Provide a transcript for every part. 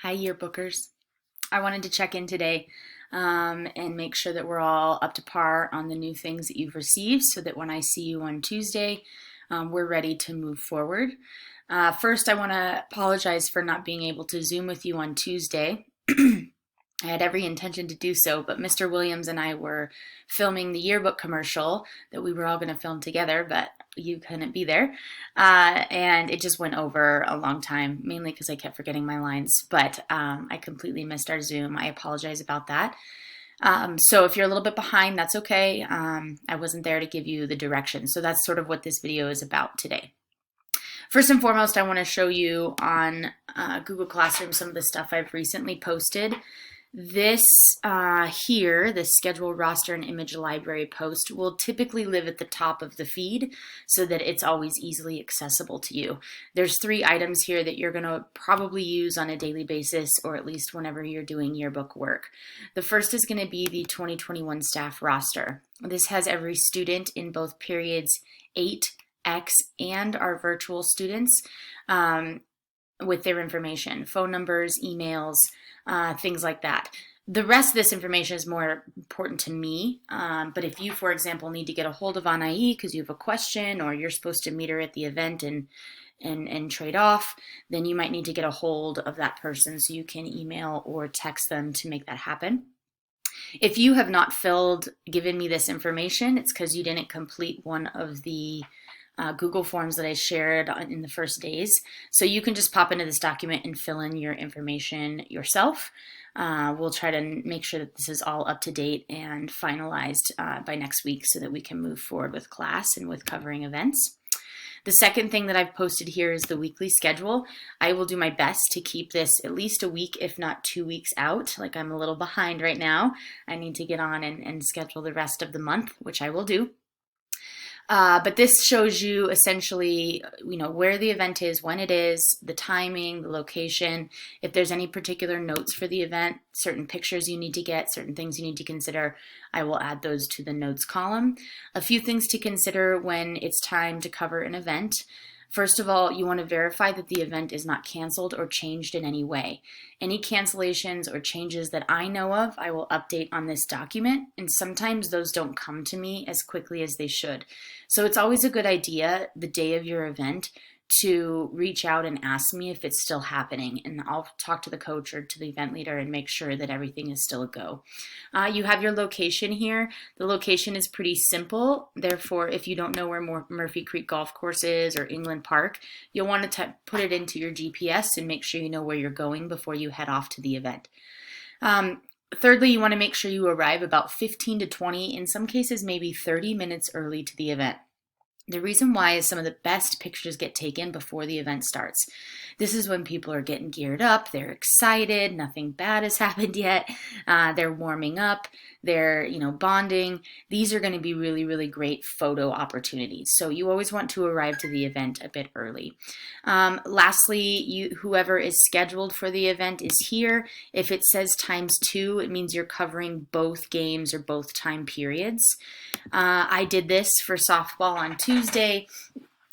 Hi, yearbookers. I wanted to check in today and make sure that we're all up to par on the new things that you've received so that when I see you on Tuesday, we're ready to move forward. First, I want to apologize for not being able to Zoom with you on Tuesday. I had every intention to do so, but Mr. Williams and I were filming the yearbook commercial that we were all going to film together, but you couldn't be there. And it just went over a long time, mainly because I kept forgetting my lines, but I completely missed our Zoom. I apologize about that. So if you're a little bit behind, that's okay. I wasn't there to give you the direction. So that's sort of what this video is about today. First and foremost, I want to show you on Google Classroom some of the stuff I've recently posted. This this schedule, roster, and image library post will typically live at the top of the feed so that it's always easily accessible to you. There's 3 items here that you're going to probably use on a daily basis, or at least whenever you're doing yearbook work. The first is going to be the 2021 staff roster. This has every student in both periods 8, X, and our virtual students with their information, phone numbers, emails, things like that. The rest of this information is more important to me, but if you, for example, need to get a hold of Anaï because you have a question or you're supposed to meet her at the event and trade off, then you might need to get a hold of that person so you can email or text them to make that happen. If you have not given me this information, it's because you didn't complete one of the Google Forms that I shared in the first days. So you can just pop into this document and fill in your information yourself. We'll try to make sure that this is all up to date and finalized by next week so that we can move forward with class and with covering events. The second thing that I've posted here is the weekly schedule. I will do my best to keep this at least a week, if not 2 weeks out. Like I'm a little behind right now. I need to get on and schedule the rest of the month, which I will do. But this shows you essentially, where the event is, when it is, the timing, the location, if there's any particular notes for the event, certain pictures you need to get, certain things you need to consider, I will add those to the notes column. A few things to consider when it's time to cover an event. First of all, you want to verify that the event is not canceled or changed in any way. Any cancellations or changes that I know of, I will update on this document, and sometimes those don't come to me as quickly as they should. So it's always a good idea the day of your event to reach out and ask me if it's still happening, and I'll talk to the coach or to the event leader and make sure that everything is still a go. You have your location here. The location is pretty simple. Therefore, if you don't know where Murphy Creek Golf Course is or England Park, you'll want to put it into your GPS and make sure you know where you're going before you head off to the event. Thirdly, you want to make sure you arrive about 15 to 20, in some cases maybe 30 minutes early to the event. The reason why is some of the best pictures get taken before the event starts. This is when people are getting geared up, they're excited, nothing bad has happened yet, they're warming up, they're bonding. These are going to be really, really great photo opportunities. So you always want to arrive to the event a bit early. Lastly, whoever is scheduled for the event is here. If it says ×2, it means you're covering both games or both time periods. I did this for softball on Tuesday,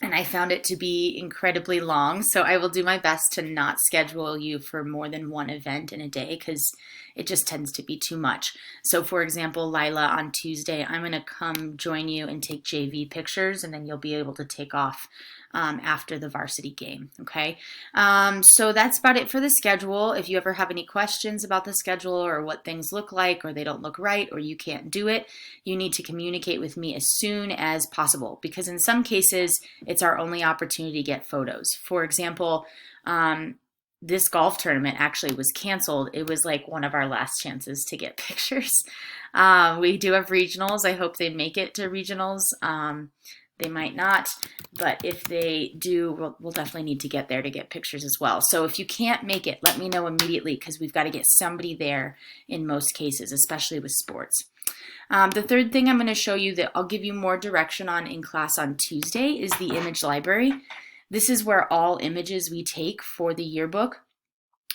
and I found it to be incredibly long, so I will do my best to not schedule you for more than one event in a day because it just tends to be too much. So for example, Lila, on Tuesday, I'm going to come join you and take JV pictures, and then you'll be able to take off after the varsity game, okay? So that's about it for the schedule. If you ever have any questions about the schedule or what things look like, or they don't look right, or you can't do it, you need to communicate with me as soon as possible, because in some cases, it's our only opportunity to get photos. For example, this golf tournament actually was canceled. It was like one of our last chances to get pictures. We do have regionals. I hope they make it to regionals. They might not, but if they do, we'll definitely need to get there to get pictures as well. So if you can't make it, let me know immediately because we've got to get somebody there in most cases, especially with sports. The third thing I'm going to show you that I'll give you more direction on in class on Tuesday is the image library. This is where all images we take for the yearbook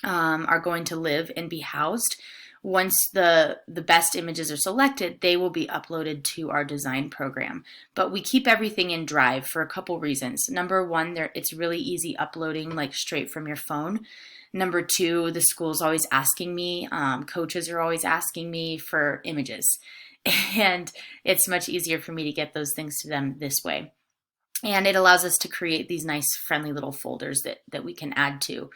are going to live and be housed. Once the best images are selected, they will be uploaded to our design program. But we keep everything in Drive for a couple reasons. Number one, it's really easy uploading, like straight from your phone. Number two, the school's always asking me, coaches are always asking me for images. And it's much easier for me to get those things to them this way. And it allows us to create these nice, friendly little folders that we can add to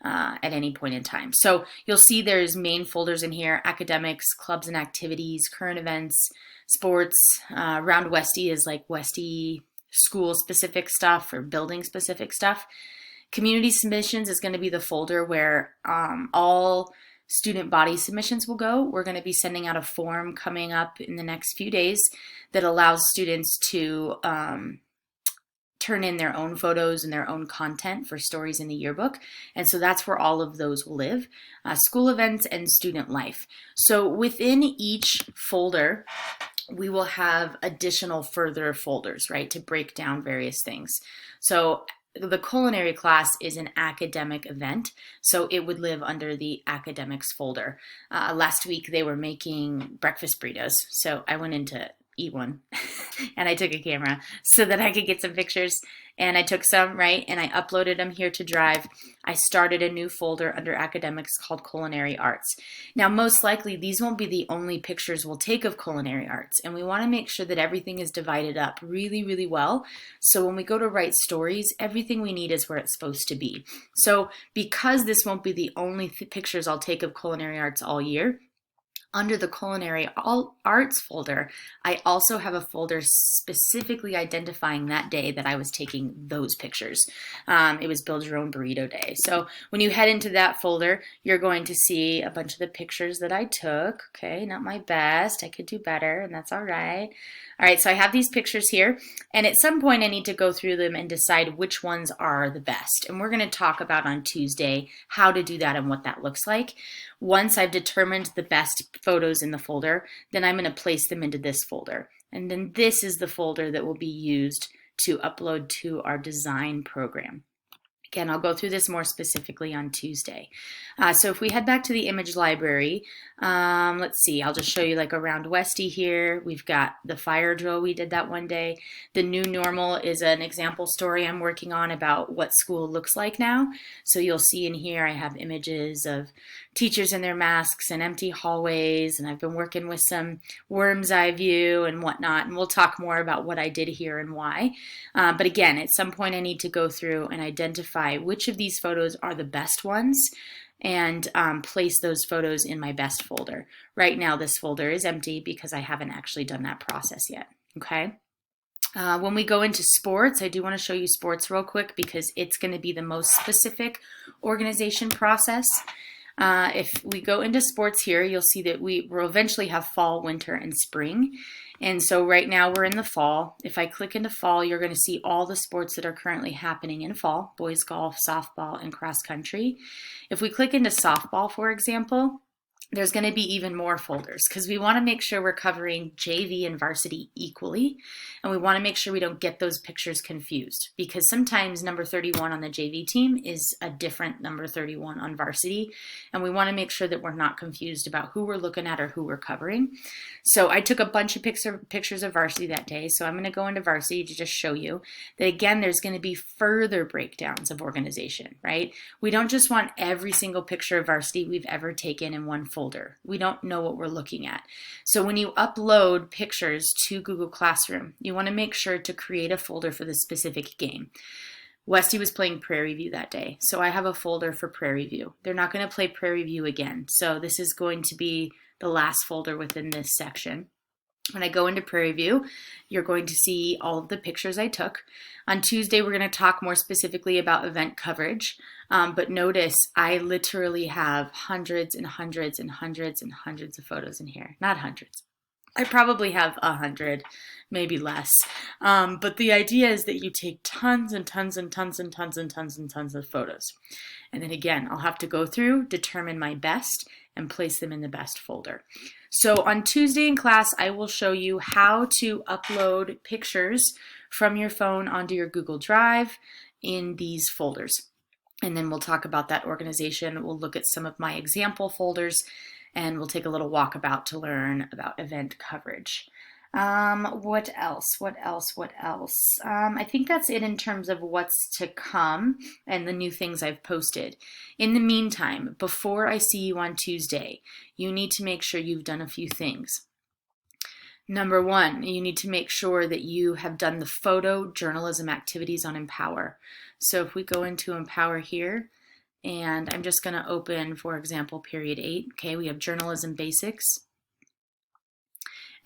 at any point in time. So you'll see there's main folders in here: academics, clubs and activities, current events, sports. Around Westy is like Westy school-specific stuff or building-specific stuff. Community submissions is going to be the folder where all student body submissions will go. We're going to be sending out a form coming up in the next few days that allows students to turn in their own photos and their own content for stories in the yearbook. And so that's where all of those will live: school events and student life. So within each folder, we will have additional further folders, right, to break down various things. So the culinary class is an academic event, so it would live under the academics folder. Last week they were making breakfast burritos, so I went in to eat one and I took a camera so that I could get some pictures, and I took some, right, and I uploaded them here to Drive. I started a new folder under academics called culinary arts. Now, most likely these won't be the only pictures we'll take of culinary arts, and we want to make sure that everything is divided up really, really well. So when we go to write stories, everything we need is where it's supposed to be. So because this won't be the only pictures I'll take of culinary arts all year, under the culinary arts folder, I also have a folder specifically identifying that day that I was taking those pictures. It was Build Your Own Burrito Day. So when you head into that folder, you're going to see a bunch of the pictures that I took. Okay, not my best. I could do better, and that's all right. All right, so I have these pictures here, and at some point I need to go through them and decide which ones are the best. And we're going to talk about on Tuesday how to do that and what that looks like. Once I've determined the best photos in the folder, then I'm going to place them into this folder. And then this is the folder that will be used to upload to our design program. Again, I'll go through this more specifically on Tuesday. So if we head back to the image library, let's see, I'll just show you like around Westy here. We've got the fire drill, we did that one day. The new normal is an example story I'm working on about what school looks like now. So you'll see in here I have images of teachers in their masks and empty hallways, and I've been working with some worm's eye view and whatnot, and we'll talk more about what I did here and why. But again, at some point I need to go through and identify which of these photos are the best ones and place those photos in my best folder. Right now this folder is empty because I haven't actually done that process yet, okay? When we go into sports, I do want to show you sports real quick because it's going to be the most specific organization process. If we go into sports here, you'll see that we will eventually have fall, winter, and spring. And so right now we're in the fall. If I click into fall, you're going to see all the sports that are currently happening in fall: boys golf, softball, and cross country. If we click into softball, for example, there's going to be even more folders because we want to make sure we're covering JV and varsity equally, and we want to make sure we don't get those pictures confused because sometimes number 31 on the JV team is a different number 31 on varsity, and we want to make sure that we're not confused about who we're looking at or who we're covering. So I took a bunch of pictures of varsity that day, so I'm going to go into varsity to just show you that again there's going to be further breakdowns of organization, right? We don't just want every single picture of varsity we've ever taken in one folder. We don't know what we're looking at. So when you upload pictures to Google Classroom, you want to make sure to create a folder for the specific game. Westy was playing Prairie View that day, so I have a folder for Prairie View. They're not going to play Prairie View again, so this is going to be the last folder within this section. When I go into Prairie View, you're going to see all of the pictures I took. On Tuesday, we're going to talk more specifically about event coverage. But notice I literally have hundreds and hundreds and hundreds and hundreds of photos in here. Not hundreds. I probably have 100, maybe less. But the idea is that you take tons and tons and tons and tons and tons and tons of photos. And then again, I'll have to go through, determine my best, and place them in the best folder. So on Tuesday in class, I will show you how to upload pictures from your phone onto your Google Drive in these folders. And then we'll talk about that organization. We'll look at some of my example folders. and we'll take a little walkabout to learn about event coverage. What else? What else? What else? I think that's it in terms of what's to come and the new things I've posted. In the meantime, before I see you on Tuesday, you need to make sure you've done a few things. Number one, you need to make sure that you have done the photojournalism activities on Empower. So if we go into Empower here, and I'm just going to open, for example, period 8. Okay, we have journalism basics.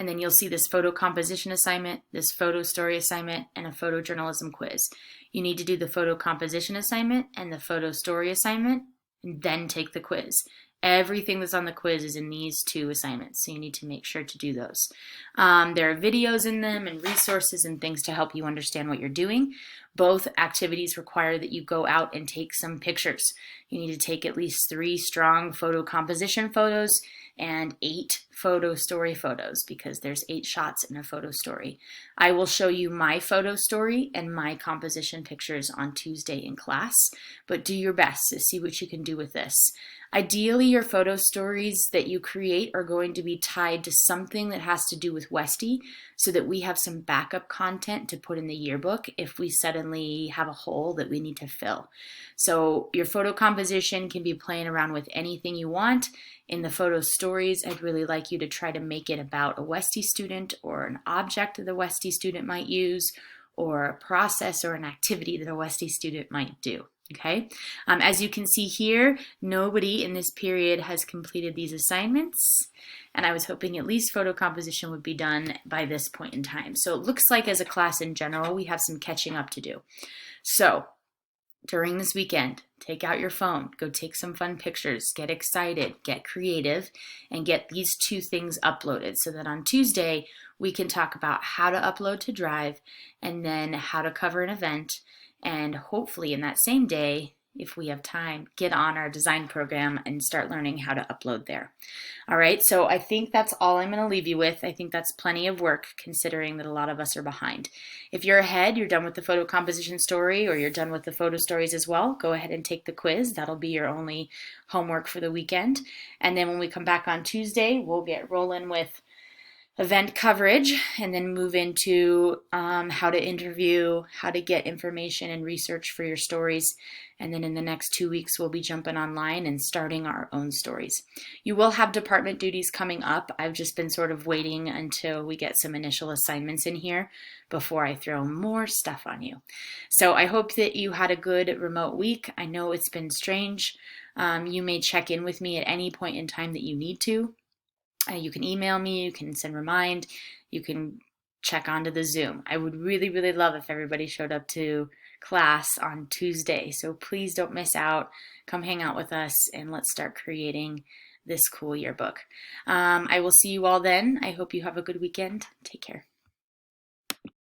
And then you'll see this photo composition assignment, this photo story assignment, and a photojournalism quiz. You need to do the photo composition assignment and the photo story assignment, and then take the quiz. Everything that's on the quiz is in these 2 assignments, so you need to make sure to do those. There are videos in them and resources and things to help you understand what you're doing. Both activities require that you go out and take some pictures. You need to take at least 3 strong photo composition photos and 8 photo story photos, because there's 8 shots in a photo story. I will show you my photo story and my composition pictures on Tuesday in class, but do your best to see what you can do with this. Ideally, your photo stories that you create are going to be tied to something that has to do with Westy, so that we have some backup content to put in the yearbook if we suddenly have a hole that we need to fill. So your photo composition can be playing around with anything you want. In the photo stories, I'd really like you to try to make it about a Westy student or an object that the Westy student might use, or a process or an activity that a Westy student might do. Okay, as you can see here, nobody in this period has completed these assignments, and I was hoping at least photo composition would be done by this point in time. So it looks like as a class in general, we have some catching up to do. So during this weekend, take out your phone, go take some fun pictures, get excited, get creative, and get these 2 things uploaded so that on Tuesday we can talk about how to upload to Drive and then how to cover an event. And hopefully in that same day, if we have time, get on our design program and start learning how to upload there. All right, so I think that's all I'm going to leave you with. I think that's plenty of work considering that a lot of us are behind. If you're ahead, you're done with the photo composition story, or you're done with the photo stories as well, go ahead and take the quiz. That'll be your only homework for the weekend. And then when we come back on Tuesday, we'll get rolling with event coverage, and then move into how to interview, how to get information and research for your stories. And then in the next 2 weeks, we'll be jumping online and starting our own stories. You will have department duties coming up. I've just been sort of waiting until we get some initial assignments in here before I throw more stuff on you. So I hope that you had a good remote week. I know it's been strange. You may check in with me at any point in time that you need to. You can email me, you can send remind, you can check onto the Zoom. I would really, really love if everybody showed up to class on Tuesday. So please don't miss out. Come hang out with us and let's start creating this cool yearbook. I will see you all then. I hope you have a good weekend. Take care.